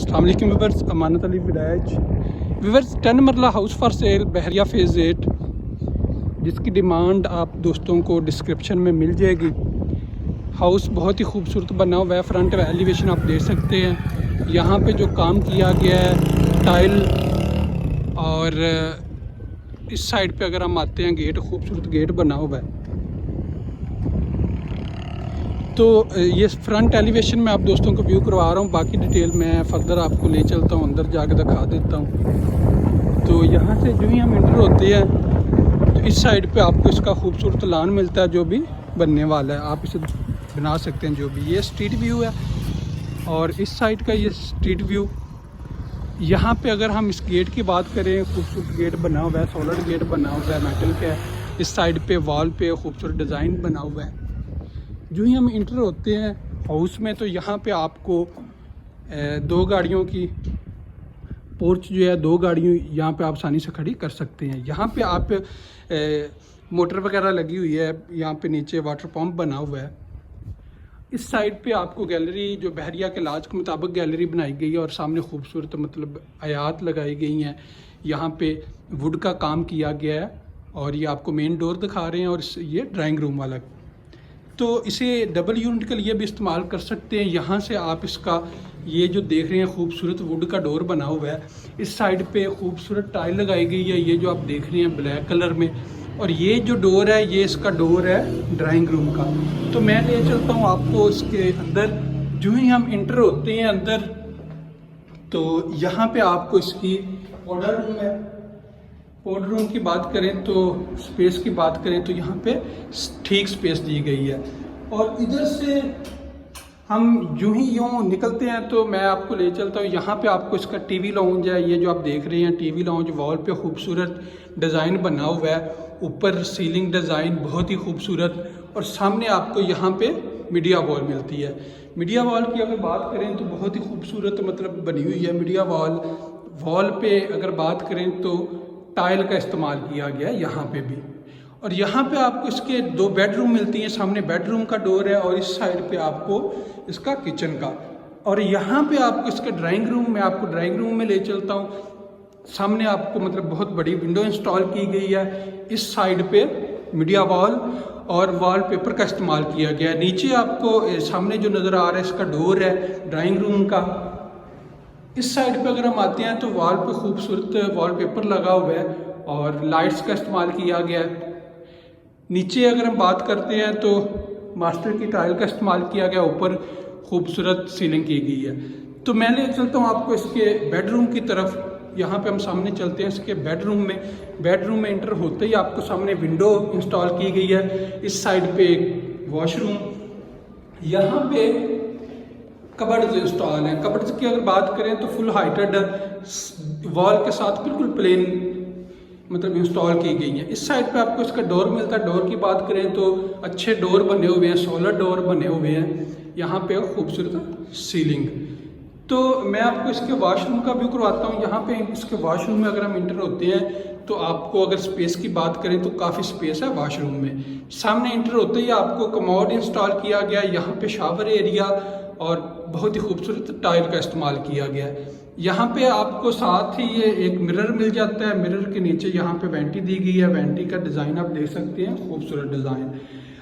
अस्सलाम वालेकुम viewers, Amanat Ali विलायज viewers. 10 मरला house for sale Bahria phase 8, जिसकी डिमांड आप दोस्तों को डिस्क्रिप्शन में मिल जाएगी। हाउस बहुत ही खूबसूरत बना हुआ है। फ्रंट एलिवेशन आप देख सकते हैं। यहाँ पे जो काम किया गया है टाइल, और इस साइड पे अगर हम आते हैं गेट, खूबसूरत गेट बना हुआ है। तो ये फ्रंट एलिवेशन में आप दोस्तों को व्यू करवा रहा हूँ। बाकी डिटेल मैं फर्दर आपको ले चलता हूँ, अंदर जाकर दिखा देता हूँ। तो यहाँ से जो ही हम इंटर होते हैं तो इस साइड पे आपको इसका खूबसूरत लान मिलता है, जो भी बनने वाला है। आप इसे बना सकते हैं जो भी। ये स्ट्रीट व्यू है और इस साइड का ये स्ट्रीट व्यू। यहाँ पे अगर हम इस गेट की बात करें, खूबसूरत गेट बना हुआ है, सॉलिड गेट बना हुआ है, मेटल का है। इस साइड पे वॉल पे खूबसूरत डिज़ाइन बना हुआ है। जो ही हम इंटर होते हैं हाउस में तो यहाँ पे आपको 2 गाड़ियों की पोर्च जो है, 2 गाड़ियों यहाँ पे आप आसानी से खड़ी कर सकते हैं। यहाँ पे आप मोटर वगैरह लगी हुई है। यहाँ पे नीचे वाटर पंप बना हुआ है। इस साइड पे आपको गैलरी, जो बहरिया के लाज के मुताबिक गैलरी बनाई गई है और सामने खूबसूरत मतलब आयात लगाई गई हैं। यहाँ पे वुड का काम किया गया है और ये आपको मेन डोर दिखा रहे हैं। और ये ड्राइंग रूम वाला, तो इसे डबल यूनिट के लिए भी इस्तेमाल कर सकते हैं। यहाँ से आप इसका ये जो देख रहे हैं खूबसूरत वुड का डोर बना हुआ है। इस साइड पे खूबसूरत टाइल लगाई गई है, ये जो आप देख रहे हैं ब्लैक कलर में। और ये जो डोर है, ये इसका डोर है ड्राइंग रूम का। तो मैं ले चलता हूँ आपको इसके अंदर। जो ही हम इंटर होते हैं अंदर तो यहाँ पे आपको इसकी पाउडर रूम है। पाउडर रूम की बात करें तो स्पेस की बात करें तो यहाँ पे ठीक स्पेस दी गई है। और इधर से हम यूं ही यूं निकलते हैं तो मैं आपको ले चलता हूँ। यहाँ पे आपको इसका टीवी लाउंज है। ये जो आप देख रहे हैं टीवी लाउंज, वॉल पे खूबसूरत डिज़ाइन बना हुआ है। ऊपर सीलिंग डिज़ाइन बहुत ही खूबसूरत। और सामने आपको यहाँ पे मीडिया वॉल मिलती है। मीडिया वॉल की अगर बात करें तो बहुत ही खूबसूरत मतलब बनी हुई है मीडिया वॉल। वॉल पे अगर बात करें तो टाइल का इस्तेमाल किया गया है यहाँ पे भी। और यहाँ पे आपको इसके 2 बेडरूम मिलती हैं। सामने बेडरूम का डोर है और इस साइड पे आपको इसका किचन का। और यहाँ पे आपको इसका ड्राइंग रूम, मैं आपको ड्राइंग रूम में ले चलता हूँ। सामने आपको मतलब बहुत बड़ी विंडो इंस्टॉल की गई है। इस साइड पे मीडिया वॉल और वॉलपेपर का इस्तेमाल किया गया है। नीचे आपको सामने जो नज़र आ रहा है इसका डोर है ड्राइंग रूम का। इस साइड पे अगर हम आते हैं तो वॉल पे खूबसूरत वॉलपेपर लगा हुआ है और लाइट्स का इस्तेमाल किया गया है। नीचे अगर हम बात करते हैं तो मास्टर की टाइल का इस्तेमाल किया गया, ऊपर खूबसूरत सीलिंग की गई है। तो मैं ले चलता हूँ आपको इसके बेडरूम की तरफ। यहाँ पे हम सामने चलते हैं इसके बेडरूम में। बेडरूम में इंटर होते ही आपको सामने विंडो इंस्टॉल की गई है। इस साइड पे एक वॉशरूम, यहाँ पे कबर्ड्स इंस्टॉल हैं। कबर्ड्स की अगर बात करें तो फुल हाइटेड वॉल के साथ बिल्कुल प्लेन मतलब इंस्टॉल की गई हैं। इस साइड पे आपको इसका डोर मिलता है। डोर की बात करें तो अच्छे डोर बने हुए हैं, सॉलिड डोर बने हुए हैं। यहाँ पे खूबसूरत सीलिंग। तो मैं आपको इसके वॉशरूम का व्यू करवाता हूँ। यहाँ पे इसके वॉशरूम में अगर हम इंटर होते हैं तो आपको अगर स्पेस की बात करें तो काफ़ी स्पेस है वॉशरूम में। सामने इंटर होते ही आपको कमोड इंस्टॉल किया गया है। यहाँ पे शावर एरिया और बहुत ही खूबसूरत टाइल का इस्तेमाल किया गया है। यहाँ पे आपको साथ ही ये एक मिरर मिल जाता है। मिरर के नीचे यहाँ पे वेंटी दी गई है। वेंटी का डिज़ाइन आप देख सकते हैं, खूबसूरत डिज़ाइन।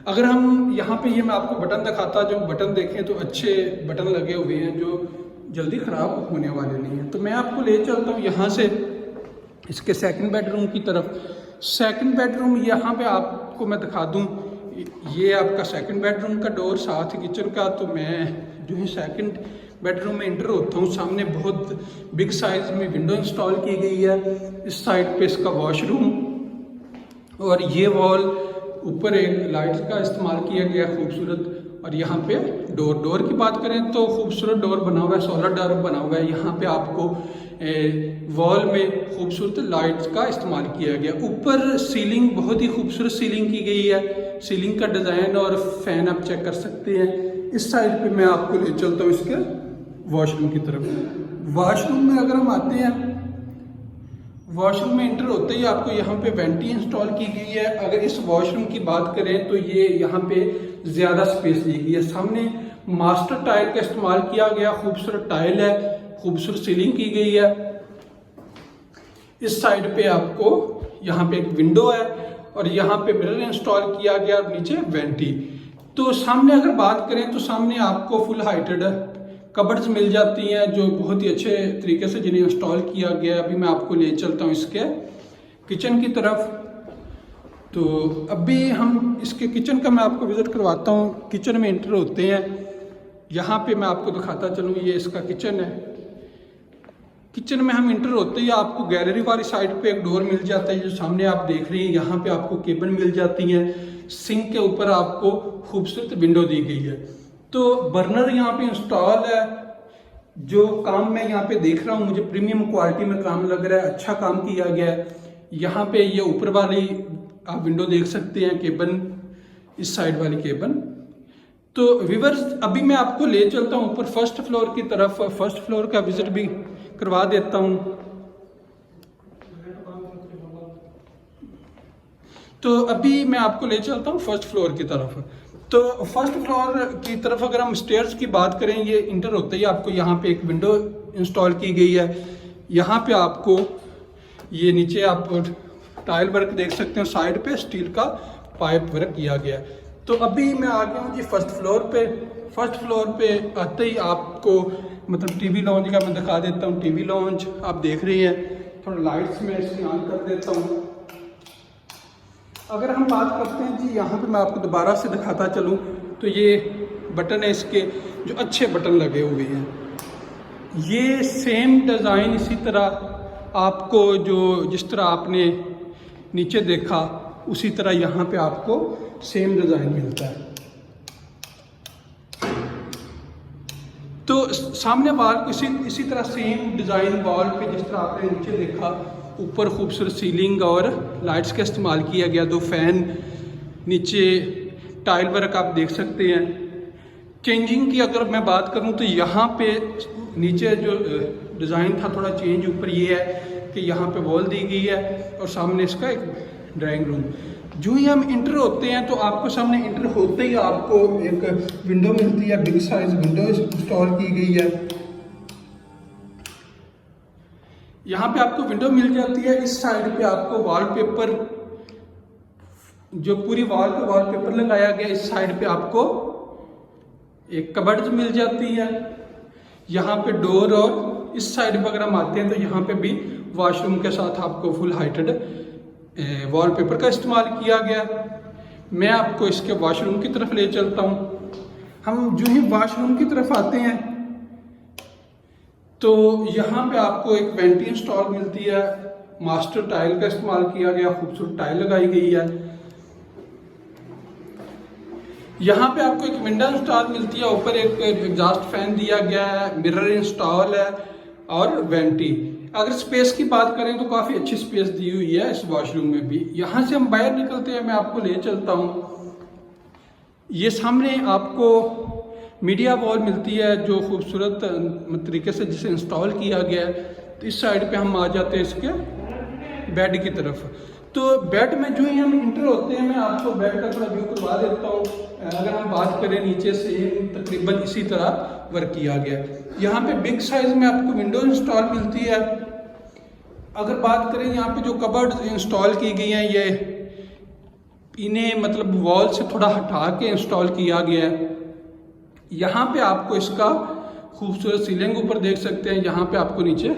अगर हम यहाँ पे ये मैं आपको बटन दिखाता, जो बटन देखें तो अच्छे बटन लगे हुए हैं जो जल्दी ख़राब होने वाले नहीं हैं। तो मैं आपको ले चलता हूँ यहाँ से इसके सेकंड बेडरूम की तरफ। सेकंड बेडरूम यहाँ पे आपको मैं दिखा दूँ, ये आपका सेकंड बेडरूम का डोर, साथ ही किचन का। तो मैं जो ही सेकंड बेडरूम में इंटर होता हूँ, सामने बहुत बिग साइज में विंडो इंस्टॉल की गई है। इस साइड पे इसका वॉशरूम और ये वॉल, ऊपर एक लाइट का इस्तेमाल किया गया खूबसूरत। और यहाँ पे डोर की बात करें तो खूबसूरत डोर बना हुआ है, सॉलिड डोर बना हुआ है। यहाँ पे आपको वॉल में खूबसूरत लाइट्स का इस्तेमाल किया गया। ऊपर सीलिंग, बहुत ही खूबसूरत सीलिंग की गई है। सीलिंग का डिज़ाइन और फैन आप चेक कर सकते हैं। इस साइड पे मैं आपको ले चलता हूँ इसके वॉशरूम की तरफ। वॉशरूम में अगर हम आते हैं, वॉशरूम में इंटर होते ही आपको यहाँ पे वेंटी इंस्टॉल की गई है। अगर इस वॉशरूम की बात करें तो ये यहाँ पे ज़्यादा स्पेस दी गई है। सामने मास्टर टाइल का इस्तेमाल किया गया, खूबसूरत टाइल है, खूबसूरत सीलिंग की गई है। इस साइड पे आपको यहाँ पे एक विंडो है और यहाँ पे मिरर इंस्टॉल किया गया और नीचे वेंटी। तो सामने अगर बात करें तो सामने आपको फुल हाइटेड कबर्ड्स मिल जाती हैं जो बहुत ही अच्छे तरीके से जिन्हें इंस्टॉल किया गया है। अभी मैं आपको ले चलता हूँ इसके किचन की तरफ। तो अभी हम इसके किचन का मैं आपको विजिट करवाता हूँ। किचन में एंटर होते हैं, यहाँ पे मैं आपको दिखाता चलूँ, ये इसका किचन है। किचन में हम इंटर होते ही आपको गैलरी वाली साइड पे एक डोर मिल जाता है जो सामने आप देख रहे हैं। यहाँ पे आपको केबल मिल जाती है। सिंक के ऊपर आपको खूबसूरत विंडो दी गई है। तो बर्नर यहाँ पे इंस्टॉल है। जो काम मैं यहाँ पे देख रहा हूँ मुझे प्रीमियम क्वालिटी में काम लग रहा है, अच्छा काम किया गया है। यहाँ पे ये ऊपर वाली आप विंडो देख सकते हैं, केबन, इस साइड वाली केबन। तो व्यूअर्स अभी मैं आपको ले चलता हूँ ऊपर फर्स्ट फ्लोर की तरफ। फर्स्ट फ्लोर का विजिट भी करवा देता हूँ। तो अभी मैं आपको ले चलता हूँ फर्स्ट फ्लोर की तरफ। तो फर्स्ट फ्लोर की तरफ अगर हम स्टेयर्स की बात करें, ये इंटर होते ही आपको यहाँ पे एक विंडो इंस्टॉल की गई है। यहाँ पे आपको ये नीचे आप टाइल वर्क देख सकते हैं, साइड पे स्टील का पाइप वर्क किया गया है। तो अभी मैं आ गया हूँ जी फर्स्ट फ्लोर पे। फर्स्ट फ्लोर पे आते ही आपको मतलब टीवी लॉन्च का मैं दिखा देता हूँ। टीवी लॉन्च आप देख रही हैं, थोड़ा लाइट्स में इसकी ऑन कर देता हूँ। अगर हम बात करते हैं जी, यहाँ पे मैं आपको दोबारा से दिखाता चलूँ तो ये बटन है इसके, जो अच्छे बटन लगे हुए हैं। ये सेम डिज़ाइन इसी तरह आपको जो जिस तरह आपने नीचे देखा उसी तरह यहाँ पे आपको सेम डिज़ाइन मिलता है। तो सामने वॉल को इसी तरह सेम डिज़ाइन वॉल पे जिस तरह आपने नीचे देखा, ऊपर खूबसूरत सीलिंग और लाइट्स का इस्तेमाल किया गया। 2 फैन, नीचे टाइल वर्क आप देख सकते हैं। चेंजिंग की अगर मैं बात करूं तो यहाँ पे नीचे जो डिज़ाइन था थोड़ा चेंज ऊपर ये है कि यहाँ पे वॉल दी गई है और सामने इसका एक ड्राइंग रूम। जो ही हम इंटर होते हैं तो आपको सामने इंटर होते ही आपको एक विंडो मिलती है, बिग साइज विंडो इंस्टॉल की गई है। यहाँ पे आपको विंडो मिल जाती है। इस साइड पे आपको वॉलपेपर, जो पूरी वॉल पे वॉलपेपर लगाया गया, इस साइड पे आपको एक कबर्ड मिल जाती है। यहाँ पे डोर, और इस साइड पे अगर हम आते हैं तो यहाँ पे भी वॉशरूम के साथ आपको फुल हाइटेड वॉलपेपर का इस्तेमाल किया गया। मैं आपको इसके वॉशरूम की तरफ ले चलता हूँ। हम जो ही वॉशरूम की तरफ आते हैं तो यहाँ पे आपको एक वेंटी इंस्टॉल मिलती है। मास्टर टाइल का इस्तेमाल किया गया, खूबसूरत टाइल लगाई गई है। यहाँ पे आपको एक विंडो इंस्टॉल मिलती है, ऊपर एक एग्जॉस्ट फैन दिया गया है, मिरर इंस्टॉल है और वेंटी। अगर स्पेस की बात करें तो काफ़ी अच्छी स्पेस दी हुई है इस वॉशरूम में भी। यहाँ से हम बाहर निकलते हैं, मैं आपको ले चलता हूँ। ये सामने आपको मीडिया वॉल मिलती है जो खूबसूरत तरीके से जिसे इंस्टॉल किया गया है। तो इस साइड पे हम आ जाते हैं इसके बेड की तरफ। तो बेड में जो ही हम इंटर होते हैं, मैं आपको बेड का थोड़ा व्यू करवा देता हूँ। अगर हम बात करें नीचे से तकरीबन इसी तरह वर्क किया गया। यहाँ पे बिग साइज में आपको विंडो इंस्टॉल मिलती है। अगर बात करें यहाँ पे जो कबर्ड इंस्टॉल की गई हैं, ये इन्हें मतलब वॉल से थोड़ा हटा के इंस्टॉल किया गया है। यहाँ पे आपको इसका खूबसूरत सीलिंग ऊपर देख सकते हैं। यहाँ पे आपको नीचे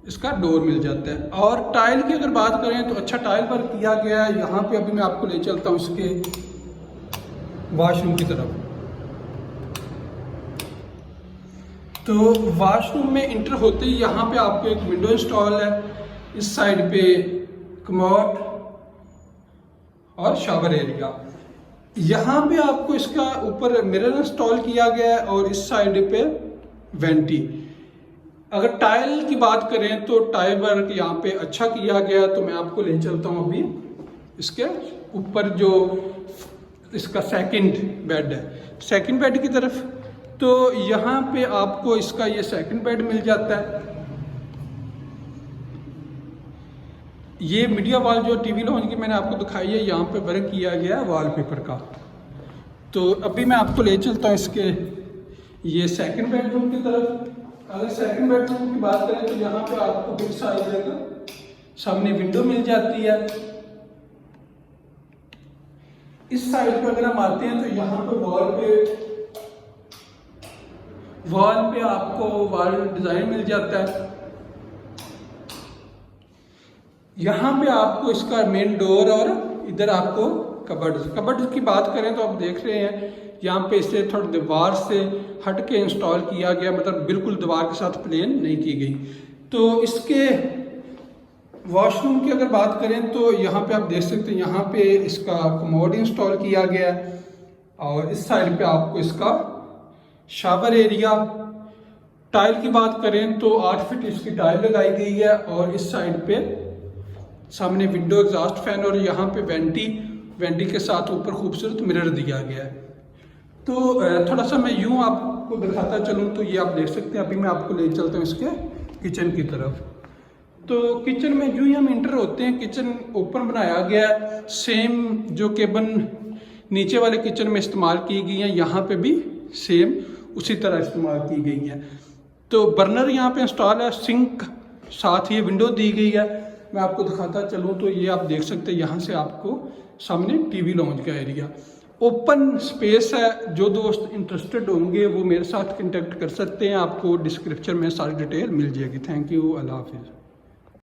इसका डोर मिल जाता है। और टाइल की अगर बात करें तो अच्छा टाइल वर्क किया गया है। यहाँ पे अभी मैं आपको ले चलता हूँ इसके वॉशरूम की तरफ। तो वॉशरूम में इंटर होते ही यहाँ पे आपको एक विंडो इंस्टॉल है। इस साइड पे कमोड और शावर एरिया। यहाँ पे आपको इसका ऊपर मिरर इंस्टॉल किया गया है और इस साइड पे वेंटी। अगर टाइल की बात करें तो टाइल वर्क यहाँ पे अच्छा किया गया। तो मैं आपको ले चलता हूँ अभी इसके ऊपर जो इसका सेकंड बेड है, सेकंड बेड की तरफ। तो यहाँ पे आपको इसका ये सेकंड बेड मिल जाता है। ये मीडिया वॉल जो टीवी लॉन्च की मैंने आपको दिखाई है, यहाँ पे वर्क किया गया है वॉलपेपर का। तो अभी मैं आपको ले चलता हूँ इसके ये सेकंड बेडरूम की तरफ। अगर सेकंड बेडरूम की बात करें तो यहाँ पे आपको बिग साइज का सामने विंडो मिल जाती है। इस साइड पे अगर हम आते हैं तो यहाँ पे वॉल पे आपको वॉल डिजाइन मिल जाता है। यहाँ पे आपको इसका मेन डोर और इधर आपको कबर्ड की बात करें तो आप देख रहे हैं यहाँ पे इसे थोड़ा दीवार से हट के इंस्टॉल किया गया, मतलब बिल्कुल दीवार के साथ प्लेन नहीं की गई। तो इसके वॉशरूम की अगर बात करें तो यहाँ पे आप देख सकते हैं यहाँ पे इसका कमोड इंस्टॉल किया गया है और इस साइड पे आपको इसका शावर एरिया। टाइल की बात करें तो 8 फीट इसकी टाइल लगाई गई है और इस साइड पे सामने विंडो एग्जॉस्ट फैन और यहाँ पे वेंटी के साथ ऊपर खूबसूरत मिरर दिया गया है। तो थोड़ा सा मैं यूँ आपको दिखाता चलूँ तो ये आप देख सकते हैं। अभी मैं आपको ले चलता हूँ इसके किचन की तरफ। तो किचन में जो ही हम इंटर होते हैं किचन ओपन बनाया गया है। सेम जो केबन नीचे वाले किचन में इस्तेमाल की गई है यहाँ पे भी सेम उसी तरह इस्तेमाल की गई है। तो बर्नर यहाँ पे इंस्टॉल है, सिंक साथ ही विंडो दी गई है। मैं आपको दिखाता चलूँ तो ये आप देख सकते हैं यहाँ से आपको सामने टीवी लॉन्च का एरिया ओपन स्पेस है। जो दोस्त इंटरेस्टेड होंगे वो मेरे साथ कांटेक्ट कर सकते हैं, आपको डिस्क्रिप्शन में सारी डिटेल मिल जाएगी। थैंक यू, अल्लाह हाफिज़।